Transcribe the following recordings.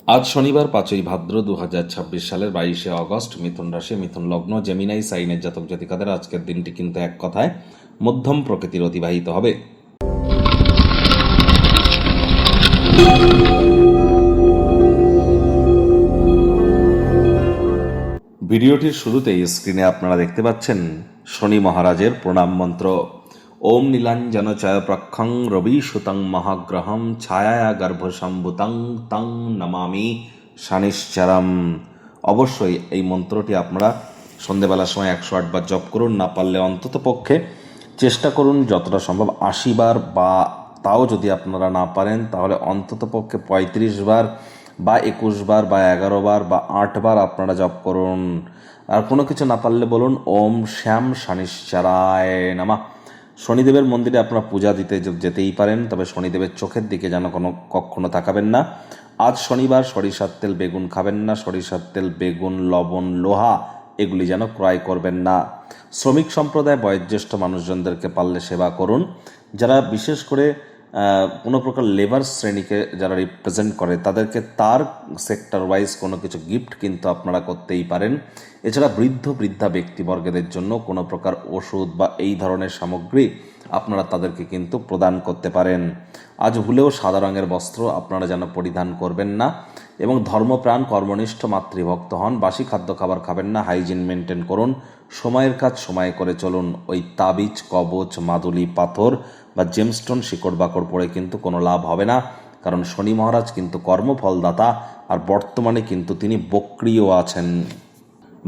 আজ শনিবার 5ই ভাদ্র 2026 সালের 22শে অগস্ট। মিথুন রাশি, মিথুন লগ্ন, জেমিনাই সাইনের জাতক জাতিকাদের আজকের দিনটি কিন্তু এক কথায় মধ্যম প্রকৃতির অতিবাহিত হবে। ভিডিওটির শুরুতেই স্ক্রিনে আপনারা দেখতে পাচ্ছেন শনি মহারাজের প্রণাম মন্ত্র। ওম নীলাঞ্জন চয় প্রক্ষং রবি সুতং মহাগ্রহম ছায়া গর্ভসম্ভুতং তং নমামি শনিশ্চরম। অবশ্যই এই মন্ত্রটি আপনারা সন্ধেবেলার সময় 108 বার জপ করুন, না পারলে অন্তত পক্ষে চেষ্টা করুন যতটা সম্ভব 80 বার, বা তাও যদি আপনারা না পারেন তাহলে অন্তত পক্ষে 35 বার বা 21 বার বা 11 বার বা 8 বার আপনারা জপ করুন। আর কোনো কিছু না পারলে বলুন ওম শ্যাম শনিশ্চরায় নমঃ। শনিদেবের মন্দিরে আপনারা পূজা দিতে যেতেই পারেন, তবে শনিদেবের চোখের দিকে যেন কখনো তাকাবেন না। আজ শনিবার সরিষার তেল বেগুন খাবেন না, সরিষার তেল বেগুন লবণ লোহা এগুলি যেন ক্রয় করবেন না। শ্রমিক সম্প্রদায় বয়োজ্যেষ্ঠ মানুষজনদেরকে পারলে সেবা করুন। যারা বিশেষ করে কোনো প্রকার লেবার শ্রেণীকে যারা রিপ্রেজেন্ট করে তাদেরকে তার সেক্টর ওয়াইজ কোনো কিছু গিফট কিন্তু আপনারা করতেই পারেন। এছাড়া বৃদ্ধা ব্যক্তিবর্গদের জন্য কোনো প্রকার ওষুধ বা এই ধরনের সামগ্রী আপনারা তাদেরকে কিন্তু প্রদান করতে পারেন। আজ ভুলেও সাদা রঙের বস্ত্র আপনারা যেন পরিধান করবেন না, এবং ধর্মপ্রাণ কর্মনিষ্ঠ মাতৃভক্ত হন। বাসি খাদ্য খাবার খাবেন না, হাইজিন মেনটেন করুন, সময়ের কাজ সময় করে চলুন। ওই তাবিজ কবচ মাদুলি পাথর বা জেমস্টোন শিকড় বাকড় পড়ে কিন্তু কোনো লাভ হবে না, কারণ শনি মহারাজ কিন্তু কর্মফলদাতা, আর বর্তমানে কিন্তু তিনি বক্রিয় আছেন।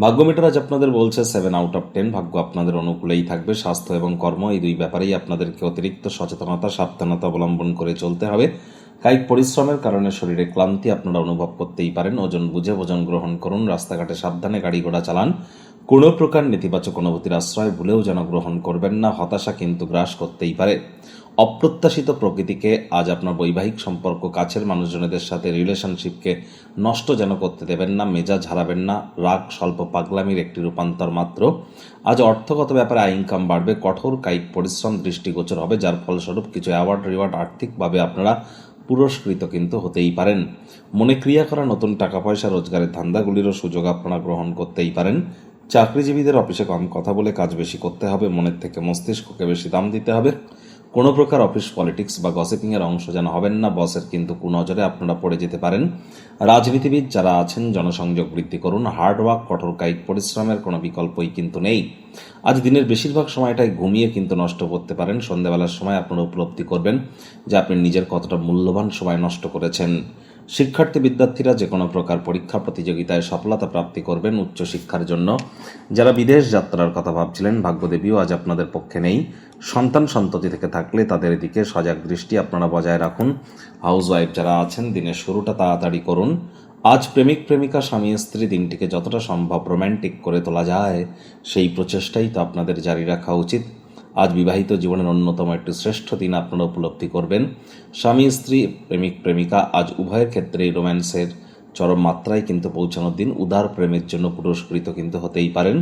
ভাগ্যমিটার আজ আপনাদের বলছে 7 আউট অফ 10। ভাগ্য আপনাদের অনুকূলেই থাকবে। স্বাস্থ্য এবং কর্ম এই দুই ব্যাপারেই আপনাদেরকে অতিরিক্ত সচেতনতা সাবধানতা অবলম্বন করে চলতে হবে। কায়িক পরিশ্রমের কারণে শরীরে ক্লান্তি আপনারা অনুভব করতেই পারেন। ওজন বুঝে ভোজন গ্রহণ করুন। রাস্তাঘাটে সাবধানে গাড়ি ঘোড়া চালান। কোনো প্রকার নেতিবাচক অনুভূতির আশ্রয় ভুলেও যেন গ্রহণ করবেন না, হতাশা কিন্তু গ্রাস করতেই পারে। অপ্রত্যাশিত প্রকৃতিকে আজ আপনার বৈবাহিক সম্পর্ক, কাছের মানুষজনদের সাথে রিলেশনশিপকে নষ্ট যেন করতে দেবেন না, মেজাজ হারাবেন না। রাগ স্বল্প পাগলামির একটি রূপান্তর মাত্র। আজ অর্থগত ব্যাপারে ইনকাম বাড়বে। কঠোর কায়িক পরিশ্রম দৃষ্টিগোচর হবে, যার ফলস্বরূপ কিছু অ্যাওয়ার্ড রিওয়ার্ড আর্থিকভাবে আপনারা পুরস্কৃত কিন্তু হতেই পারেন। মনে ক্রিয়া করা নতুন টাকা পয়সা রোজগারের ধান্দাগুলিরও সুযোগ আপনারা গ্রহণ করতেই পারেন। চাকরিজীবীদের অফিসে কম কথা বলে কাজ বেশি করতে হবে, মনের থেকে মস্তিষ্ককে বেশি দাম দিতে হবে। কোনো প্রকার অফিস পলিটিক্স বা গসিপিংয়ের অংশ যেন হবেন না, বসের কিন্তু কুনজরে আপনারা পড়ে যেতে পারেন। রাজনীতিবিদ যারা আছেন জনসংযোগ বৃদ্ধি করুন। হার্ডওয়ার্ক কঠোর কায়িক পরিশ্রমের কোনো বিকল্পই কিন্তু নেই। আজ দিনের বেশিরভাগ সময়টাই ঘুমিয়ে কিন্তু নষ্ট করতে পারেন। সন্ধ্যাবেলার সময় আপনারা উপলব্ধি করবেন যে আপনি নিজের কতটা মূল্যবান সময় নষ্ট করেছেন। শিক্ষার্থী বিদ্যার্থীরা যে কোনো প্রকার পরীক্ষা প্রতিযোগিতায় সফলতা প্রাপ্তি করবেন। উচ্চশিক্ষার জন্য যারা বিদেশ যাত্রার কথা ভাবছিলেন, ভাগ্যদেবীও আজ আপনাদের পক্ষে নেই। সন্তান সন্ততি থেকে থাকলে তাদের দিকে সজাগ দৃষ্টি আপনারা বজায় রাখুন। হাউসওয়াইফ যারা আছেন দিনের শুরুটা তাড়াতাড়ি করুন। আজ প্রেমিক প্রেমিকা স্বামী স্ত্রী দিনটিকে যতটা সম্ভব রোম্যান্টিক করে তোলা যায় সেই প্রচেষ্টাই তো আপনাদের জারি রাখা উচিত। আজ বিবাহিত জীবনের অন্যতম একটি শ্রেষ্ঠ দিন আপনারা উপলব্ধি করবেন। স্বামী স্ত্রী প্রেমিক প্রেমিকা আজ উভয়ের ক্ষেত্রেই রোম্যান্সের চরম মাত্রায় কিন্তু পৌঁছানোর দিন। উদার প্রেমের জন্য পুরস্কৃত কিন্তু হতেই পারেন।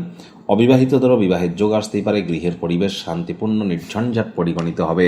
অবিবাহিতদেরও বিবাহের যোগ আসতেই পারে। গৃহের পরিবেশ শান্তিপূর্ণ নির্ঝঞ্ঝাট পরিগণিত হবে।